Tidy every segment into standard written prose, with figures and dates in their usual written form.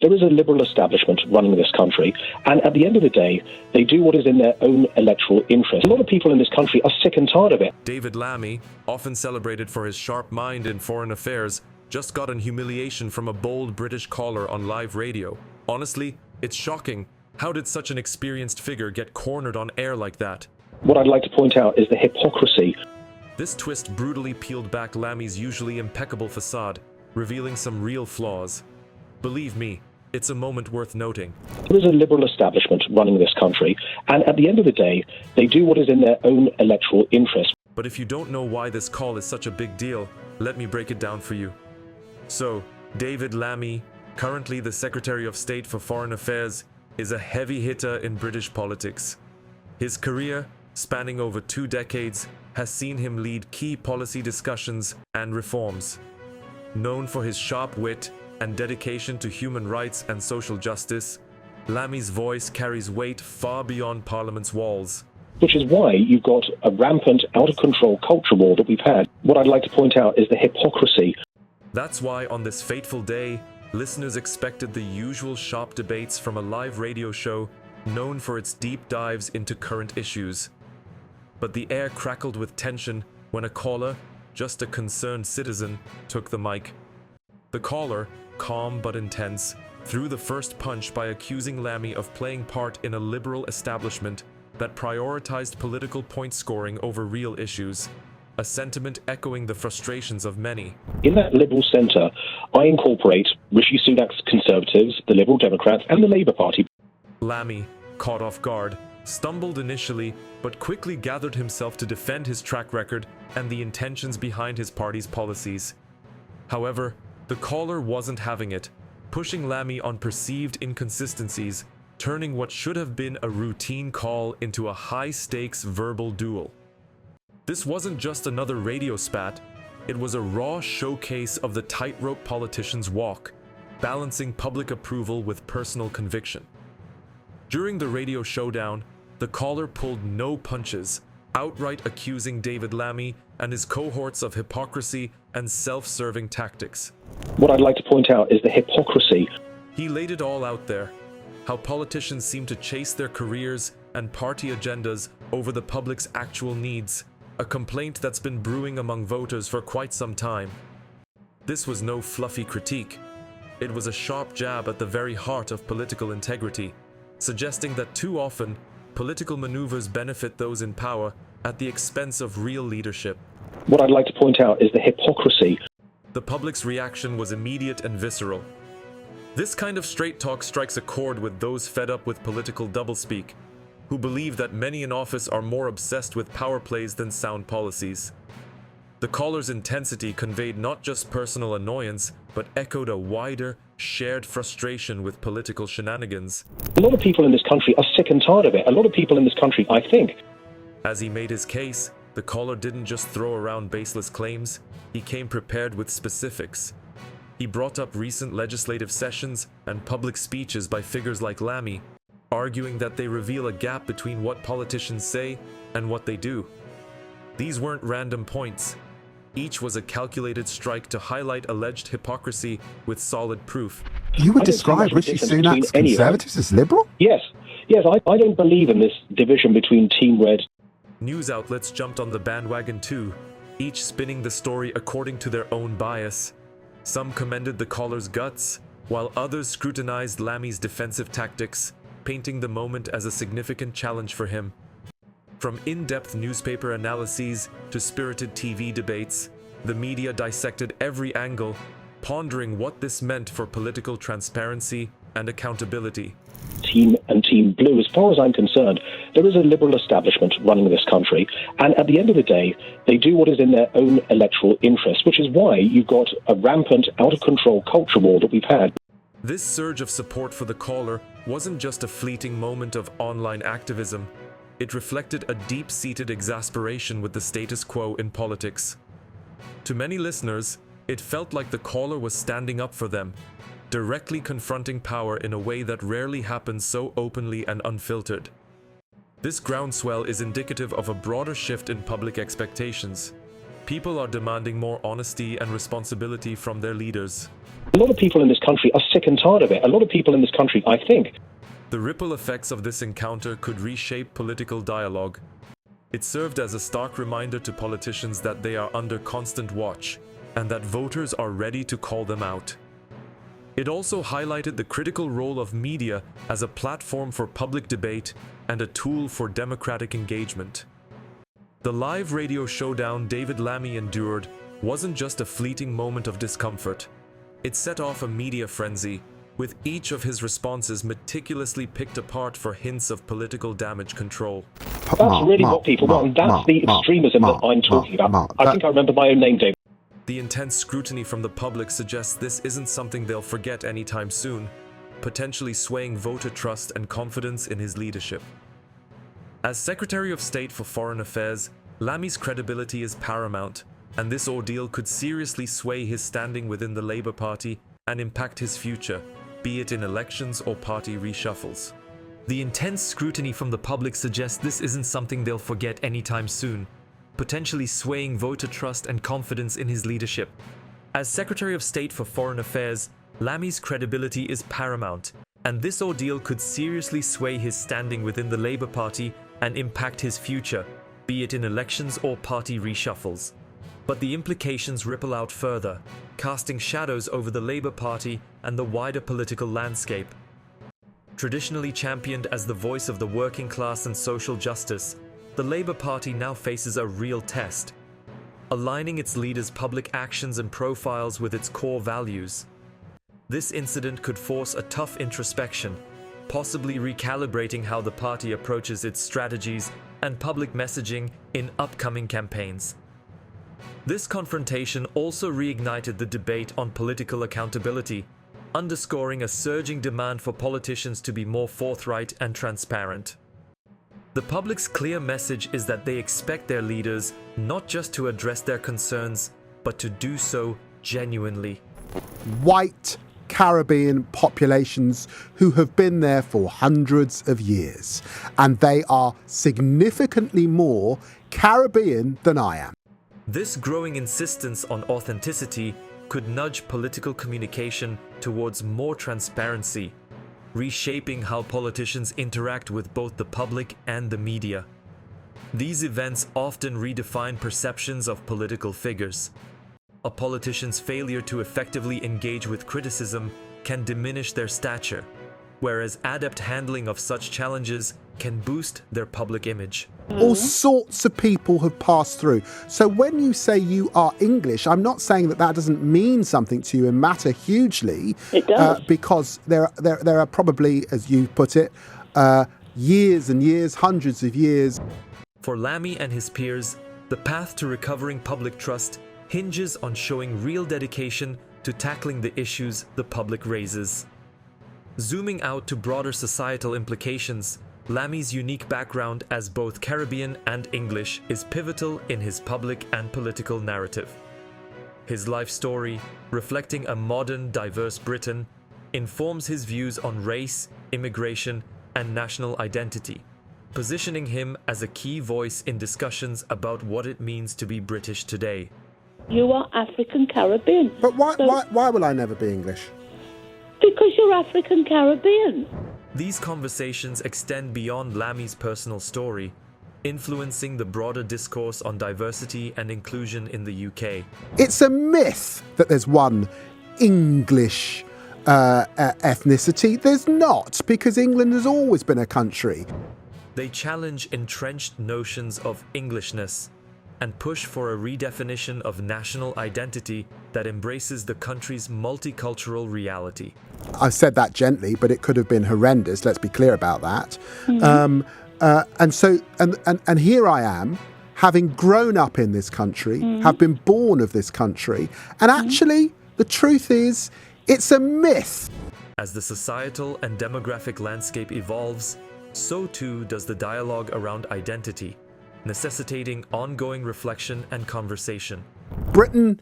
There is a liberal establishment running this country, and at the end of the day, they do what is in their own electoral interest. A lot of people in this country are sick and tired of it. David Lammy, often celebrated for his sharp mind in foreign affairs, just got an humiliation from a bold British caller on live radio. Honestly, it's shocking. How did such an experienced figure get cornered on air like that? What I'd like to point out is the hypocrisy. This twist brutally peeled back Lammy's usually impeccable facade, revealing some real flaws. Believe me, it's a moment worth noting. There is a liberal establishment running this country, and at the end of the day, they do what is in their own electoral interest. But if you don't know why this call is such a big deal, let me break it down for you. So, David Lammy, currently the Secretary of State for Foreign Affairs, is a heavy hitter in British politics. His career, spanning over 2 decades, has seen him lead key policy discussions and reforms. Known for his sharp wit and dedication to human rights and social justice, Lammy's voice carries weight far beyond Parliament's walls. Which is why you've got a rampant, out-of-control culture war that we've had. What I'd like to point out is the hypocrisy. That's why on this fateful day, listeners expected the usual sharp debates from a live radio show known for its deep dives into current issues. But the air crackled with tension when a caller, just a concerned citizen, took the mic. The caller, calm but intense, threw the first punch by accusing Lammy of playing part in a liberal establishment that prioritized political point scoring over real issues, a sentiment echoing the frustrations of many. In that Liberal centre, I incorporate Rishi Sunak's Conservatives, the Liberal Democrats and the Labour Party. Lammy, caught off guard, stumbled initially, but quickly gathered himself to defend his track record and the intentions behind his party's policies. However, the caller wasn't having it, pushing Lammy on perceived inconsistencies, turning what should have been a routine call into a high-stakes verbal duel. This wasn't just another radio spat, it was a raw showcase of the tightrope politicians walk, balancing public approval with personal conviction. During the radio showdown, the caller pulled no punches, outright accusing David Lammy and his cohorts of hypocrisy and self-serving tactics. What I'd like to point out is the hypocrisy. He laid it all out there, how politicians seem to chase their careers and party agendas over the public's actual needs, a complaint that's been brewing among voters for quite some time. This was no fluffy critique. It was a sharp jab at the very heart of political integrity, suggesting that too often, political maneuvers benefit those in power at the expense of real leadership. What I'd like to point out is the hypocrisy. The public's reaction was immediate and visceral. This kind of straight talk strikes a chord with those fed up with political doublespeak, who believe that many in office are more obsessed with power plays than sound policies. The caller's intensity conveyed not just personal annoyance, but echoed a wider, shared frustration with political shenanigans. A lot of people in this country are sick and tired of it. A lot of people in this country, I think. As he made his case, the caller didn't just throw around baseless claims, he came prepared with specifics. He brought up recent legislative sessions and public speeches by figures like Lammy, arguing that they reveal a gap between what politicians say and what they do. These weren't random points. Each was a calculated strike to highlight alleged hypocrisy with solid proof. You would describe Rishi Sunak's Conservatives as liberal? Yes, I don't believe in this division between Team Red. News outlets jumped on the bandwagon too, each spinning the story according to their own bias. Some commended the caller's guts, while others scrutinized Lammy's defensive tactics, painting the moment as a significant challenge for him. From in-depth newspaper analyses to spirited TV debates, the media dissected every angle, pondering what this meant for political transparency and accountability. Team and Team Blue, as far as I'm concerned, there is a liberal establishment running this country, and at the end of the day, they do what is in their own electoral interest, which is why you've got a rampant, out-of-control culture war that we've had. This surge of support for the caller wasn't just a fleeting moment of online activism. It reflected a deep-seated exasperation with the status quo in politics. To many listeners, it felt like the caller was standing up for them, directly confronting power in a way that rarely happens so openly and unfiltered. This groundswell is indicative of a broader shift in public expectations. People are demanding more honesty and responsibility from their leaders. A lot of people in this country are sick and tired of it. A lot of people in this country, I think. The ripple effects of this encounter could reshape political dialogue. It served as a stark reminder to politicians that they are under constant watch and that voters are ready to call them out. It also highlighted the critical role of media as a platform for public debate and a tool for democratic engagement. The live radio showdown David Lammy endured wasn't just a fleeting moment of discomfort. It set off a media frenzy, with each of his responses meticulously picked apart for hints of political damage control. That's really what people want. That's the extremism that I'm talking about. I think I remember my own name, David. The intense scrutiny from the public suggests this isn't something they'll forget anytime soon, potentially swaying voter trust and confidence in his leadership. As Secretary of State for Foreign Affairs, Lammy's credibility is paramount, and this ordeal could seriously sway his standing within the Labour Party and impact his future, be it in elections or party reshuffles. The intense scrutiny from the public suggests this isn't something they'll forget anytime soon, potentially swaying voter trust and confidence in his leadership. As Secretary of State for Foreign Affairs, Lammy's credibility is paramount, and this ordeal could seriously sway his standing within the Labour Party and impact his future, be it in elections or party reshuffles. But the implications ripple out further, casting shadows over the Labour Party and the wider political landscape. Traditionally championed as the voice of the working class and social justice, the Labour Party now faces a real test, aligning its leaders' public actions and profiles with its core values. This incident could force a tough introspection, possibly recalibrating how the party approaches its strategies and public messaging in upcoming campaigns. This confrontation also reignited the debate on political accountability, underscoring a surging demand for politicians to be more forthright and transparent. The public's clear message is that they expect their leaders not just to address their concerns, but to do so genuinely. White Caribbean populations who have been there for hundreds of years, and they are significantly more Caribbean than I am. This growing insistence on authenticity could nudge political communication towards more transparency, reshaping how politicians interact with both the public and the media. These events often redefine perceptions of political figures. A politician's failure to effectively engage with criticism can diminish their stature, whereas adept handling of such challenges can boost their public image. All sorts of people have passed through. So when you say you are English, I'm not saying that doesn't mean something to you and matter hugely. It does. Because there are probably, as you put it, years and years, hundreds of years. For Lammy and his peers, the path to recovering public trust hinges on showing real dedication to tackling the issues the public raises. Zooming out to broader societal implications, Lammy's unique background as both Caribbean and English is pivotal in his public and political narrative. His life story, reflecting a modern, diverse Britain, informs his views on race, immigration, and national identity, positioning him as a key voice in discussions about what it means to be British today. You are African Caribbean. But why will I never be English? Because you're African Caribbean. These conversations extend beyond Lammy's personal story, influencing the broader discourse on diversity and inclusion in the UK. It's a myth that there's one English ethnicity. There's not, because England has always been a country. They challenge entrenched notions of Englishness and push for a redefinition of national identity that embraces the country's multicultural reality. I said that gently, but it could have been horrendous. Let's be clear about that. And here I am, having grown up in this country, have been born of this country, and actually, the truth is, it's a myth. As the societal and demographic landscape evolves, so too does the dialogue around identity, necessitating ongoing reflection and conversation. Britain,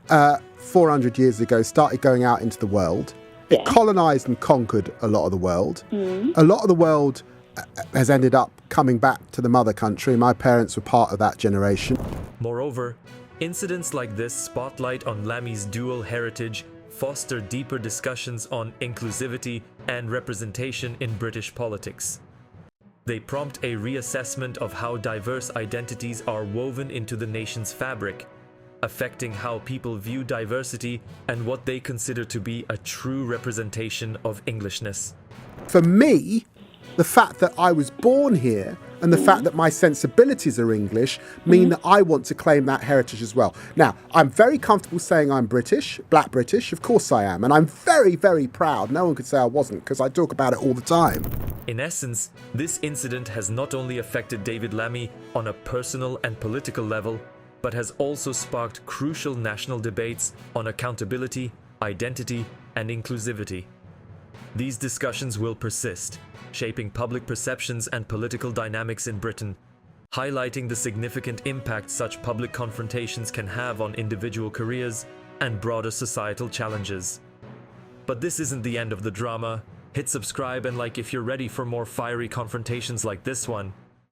400 years ago, started going out into the world. It colonised and conquered a lot of the world. A lot of the world has ended up coming back to the mother country. My parents were part of that generation. Moreover, incidents like this spotlight on Lammy's dual heritage foster deeper discussions on inclusivity and representation in British politics. They prompt a reassessment of how diverse identities are woven into the nation's fabric, affecting how people view diversity and what they consider to be a true representation of Englishness. For me, the fact that I was born here and the fact that my sensibilities are English mean that I want to claim that heritage as well. Now, I'm very comfortable saying I'm British, black British, of course I am, and I'm very, very proud. No one could say I wasn't, because I talk about it all the time. In essence, this incident has not only affected David Lammy on a personal and political level, but has also sparked crucial national debates on accountability, identity, and inclusivity. These discussions will persist, shaping public perceptions and political dynamics in Britain, highlighting the significant impact such public confrontations can have on individual careers and broader societal challenges. But this isn't the end of the drama. Hit subscribe and like if you're ready for more fiery confrontations like this one.